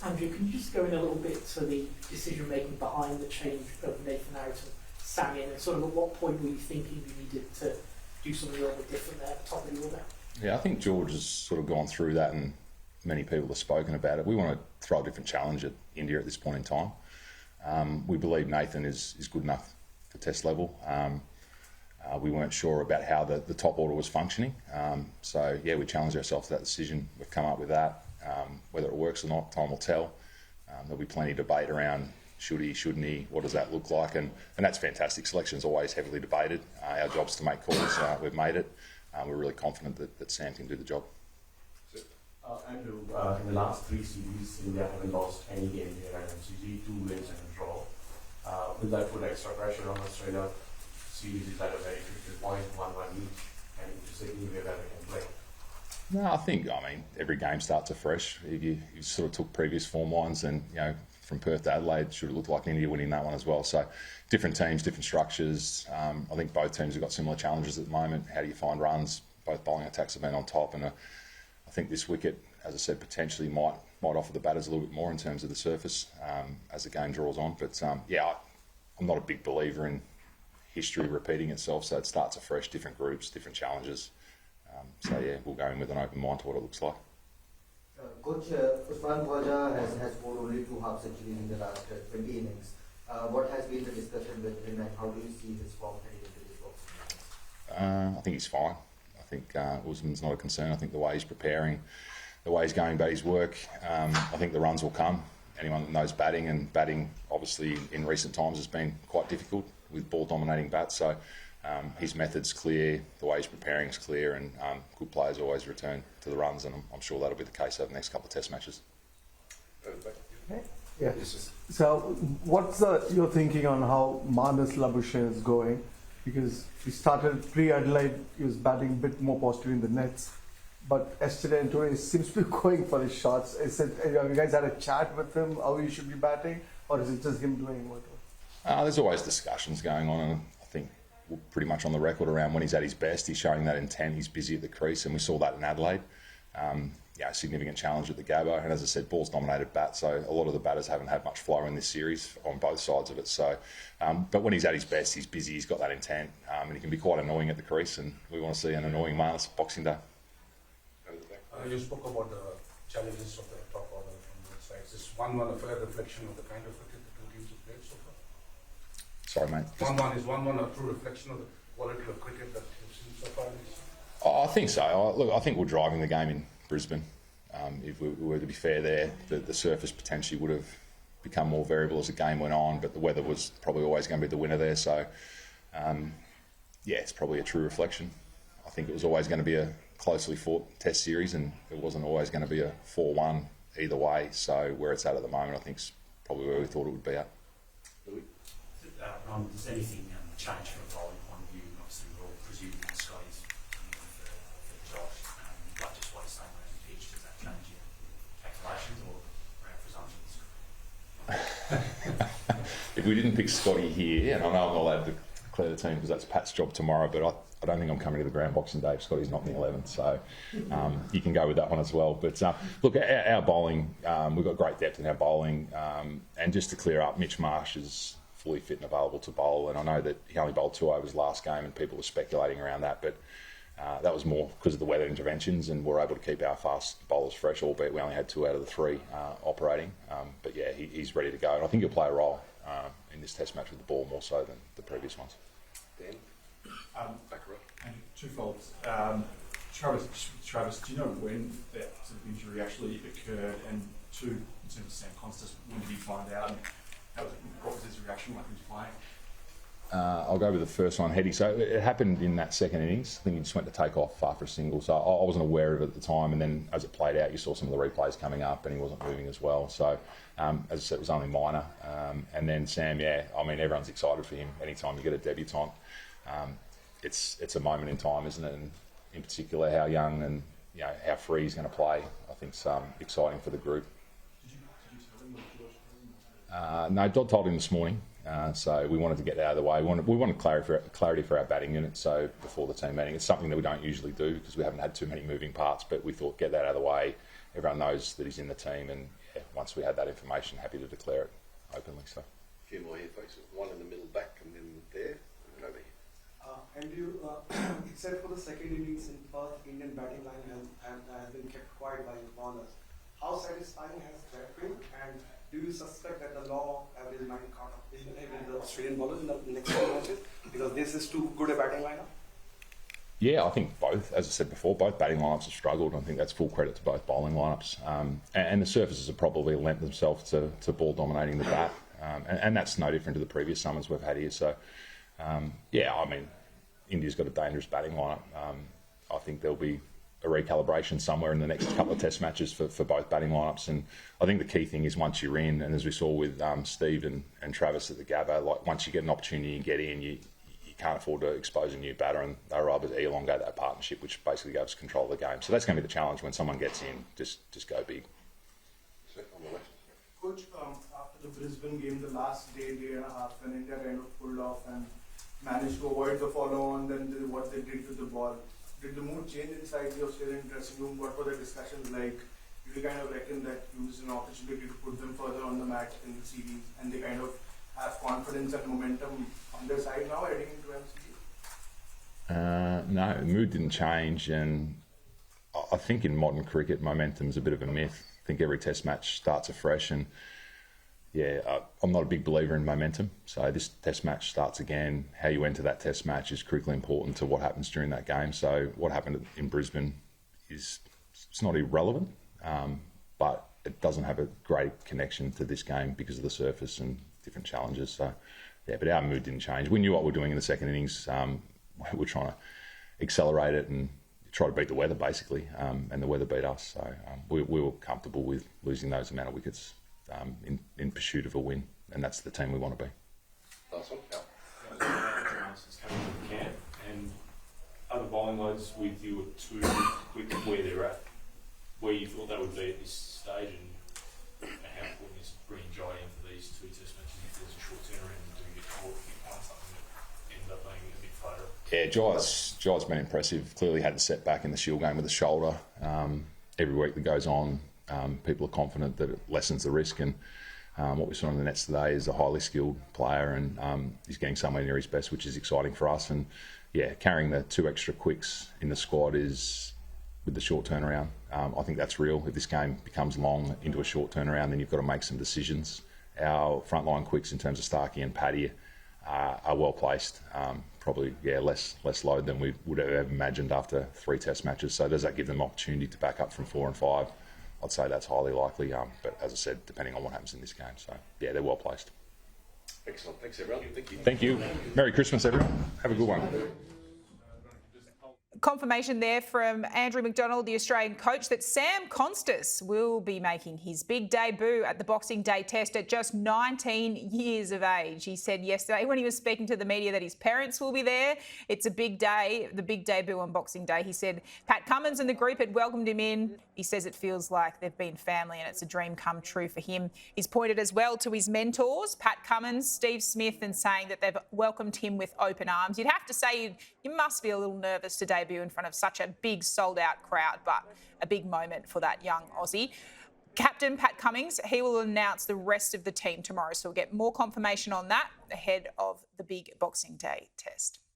Andrew, can you just go in a little bit to the decision-making behind the change of Nathan out and Sam in, and sort of at what point were you thinking you needed to do something a little bit different there at the top of the order? Yeah, I think George has sort of gone through that, and many people have spoken about it. We want to throw a different challenge at India at this point in time. We believe Nathan is good enough for test level. We weren't sure about how the top order was functioning. So, yeah, we challenged ourselves to that decision. We've come up with that. Whether it works or not, time will tell. There'll be plenty of debate around should he, shouldn't he, what does that look like? And that's fantastic. Selection's always heavily debated. Our job's to make calls. We've made it. We're really confident that Sam can do the job. Andrew, in the last 3 series, India haven't lost any game here at MCG, 2 wins and a draw. Will that put extra pressure on Australia? Series is at a very critical point, 1-1 each, and to Sydney where they can play. No, I mean, every game starts afresh. If you sort of took previous form lines, and from Perth to Adelaide, it should have looked like India winning that one as well. So, different teams, different structures. I think both teams have got similar challenges at the moment. How do you find runs? Both bowling attacks have been on top, and I think this wicket, as I said, potentially might offer the batters a little bit more in terms of the surface as the game draws on. But I'm not a big believer in history repeating itself, so it starts afresh, different groups, different challenges. We'll go in with an open mind to what it looks like. Coach, Usman Khwaja has scored only 2 half centuries in the last 20 innings. What has been the discussion with him, and how do you see his form heading into this box? I think he's fine. I think Usman's not a concern. I think the way he's preparing, the way he's going about his work, I think the runs will come. Anyone that knows batting, and batting obviously in recent times has been quite difficult with ball dominating bats. So his method's clear, the way he's preparing is clear, and good players always return to the runs, and I'm sure that'll be the case over the next couple of test matches. Yeah. So what's your thinking on how Marnus Labuschagne is going? Because he started pre-Adelaide, he was batting a bit more positive in the nets, but yesterday and today he seems to be going for his shots. Is it, have you guys had a chat with him how he should be batting, or is it just him doing what? There's always discussions going on, and I think we're pretty much on the record around when he's at his best. He's showing that intent. He's busy at the crease, and we saw that in Adelaide. A significant challenge at the Gabba, and as I said, ball's dominated bat, so a lot of the batters haven't had much flow in this series on both sides of it. So, but when he's at his best, he's busy. He's got that intent, and he can be quite annoying at the crease. And we want to see an annoying Marnus Boxing Day. You spoke about the challenges of the top order from both sides. Is 1-1 a fair reflection of the kind of cricket the 2 teams have played so far? Sorry, mate. 1-1 is 1-1 a true reflection of the quality of cricket that you've seen so far? I think so. I think we're driving the game in Brisbane. If we were to be fair there, the surface potentially would have become more variable as the game went on, but the weather was probably always going to be the winner there. So, it's probably a true reflection. I think it was always going to be a closely fought test series, and it wasn't always going to be a 4-1 either way. So where it's at the moment, I think is probably where we thought it would be at. Does anything change from a bowling point of view? Obviously, we're all presuming that Scotty's coming on for the job. But just what he's saying around the pitch, does that change your calculations or around presumptions? If we didn't pick Scotty here, and I know I'm not allowed to declare the team because that's Pat's job tomorrow, but I don't think I'm coming to the ground Boxing Day if Scotty's not in the 11th, so you can go with that one as well. But look, our bowling, we've got great depth in our bowling, and just to clear up, Mitch Marsh is fully fit and available to bowl, and I know that he only bowled 2 overs last game and people were speculating around that, but that was more because of the weather interventions, and we're able to keep our fast bowlers fresh, albeit we only had 2 out of the 3 operating. But yeah, he's ready to go, and I think he'll play a role in this test match with the ball more so than the previous ones. Dan? Back row. And twofold. Travis, do you know when that sort of injury actually occurred? And 2, in terms of Sam Konstas, when did he find out? And what was his reaction like when he was playing? I'll go with the first one, Heady. So it happened in that second innings. I think he just went to take off after a single. So I wasn't aware of it at the time. And then as it played out, you saw some of the replays coming up and he wasn't moving as well. So as I said, it was only minor. And then Sam, everyone's excited for him. Anytime you get a debutant, it's a moment in time, isn't it? And in particular, how young and how free he's going to play. I think it's exciting for the group. Did you tell him? No, Dodd told him this morning. So we wanted to get that out of the way. We wanted clarity for our batting unit. So before the team meeting, it's something that we don't usually do because we haven't had too many moving parts. But we thought get that out of the way, everyone knows that he's in the team, and yeah, once we had that information, happy to declare it openly. So. A few more here, folks. One in the middle back and then there and over here. Andrew, except for the second innings in Perth, Indian batting line has been kept quiet by the bowlers. How satisfying has that been? And do you suspect that the law will might caught up in the Australian bowlers in the next few matches because this is too good a batting lineup? Yeah, I think both. As I said before, both batting lineups have struggled. I think that's full credit to both bowling lineups. And the surfaces have probably lent themselves to ball dominating the bat. And that's no different to the previous summers we've had here. So, yeah, I mean, India's got a dangerous batting lineup. I think there'll be a recalibration somewhere in the next couple of test matches for both batting lineups. And I think the key thing is once you're in, and as we saw with Steve and Travis at the Gabba, like once you get an opportunity and get in, you can't afford to expose a new batter, and they were able to elongate that partnership, which basically gave us control of the game. So that's going to be the challenge when someone gets in, just go big. On the left. Coach, after the Brisbane game, the last day and a half, when India kind of pulled off and managed to avoid the follow-on, then what they did with the ball, did the mood change inside the Australian dressing room? What were the discussions like? Did you kind of reckon that it was an opportunity to put them further on the mat in the series, and they kind of have confidence and momentum on their side now heading into MCG? No, the mood didn't change, and I think in modern cricket, momentum's a bit of a myth. I think every test match starts afresh, and yeah, I'm not a big believer in momentum. So this test match starts again. How you enter that test match is critically important to what happens during that game. So what happened in Brisbane it's not irrelevant, but it doesn't have a great connection to this game because of the surface and different challenges. So yeah, but our mood didn't change. We knew what we were doing in the second innings. We were trying to accelerate it and try to beat the weather basically, and the weather beat us. So we were comfortable with losing those amount of wickets in pursuit of a win, and that's the team we want to be. Last one. Chances coming to the camp, and other bowling loads with you at too quick where they're at, where you thought they would be at this stage, and how important is bringing Jai in for these two test matches if there's a short turnaround and do get caught on something that ends up being a big failure? Yeah, Jai's been impressive. Clearly had the setback in the Shield game with the shoulder. Every week that goes on, people are confident that it lessens the risk, and what we saw on the nets today is a highly skilled player, and he's getting somewhere near his best, which is exciting for us. And yeah, carrying the 2 extra quicks in the squad is, with the short turnaround, I think that's real. If this game becomes long into a short turnaround, then you've got to make some decisions. Our frontline quicks in terms of Starkey and Paddy are well placed. Probably less load than we would have imagined after 3 test matches. So does that give them opportunity to back up from 4 and 5? I'd say that's highly likely, but as I said, depending on what happens in this game. So, yeah, they're well placed. Excellent. Thanks, everyone. Thank you. Thank you. Merry Christmas, everyone. Have a good one. Confirmation there from Andrew McDonald, the Australian coach, that Sam Konstas will be making his big debut at the Boxing Day Test at just 19 years of age. He said yesterday when he was speaking to the media that his parents will be there. It's a big day, the big debut on Boxing Day. He said Pat Cummins and the group had welcomed him in. He says it feels like they've been family and it's a dream come true for him. He's pointed as well to his mentors, Pat Cummins, Steve Smith, and saying that they've welcomed him with open arms. You'd have to say you must be a little nervous to debut in front of such a big sold-out crowd, but a big moment for that young Aussie. Captain Pat Cummins, he will announce the rest of the team tomorrow, so we'll get more confirmation on that ahead of the big Boxing Day Test.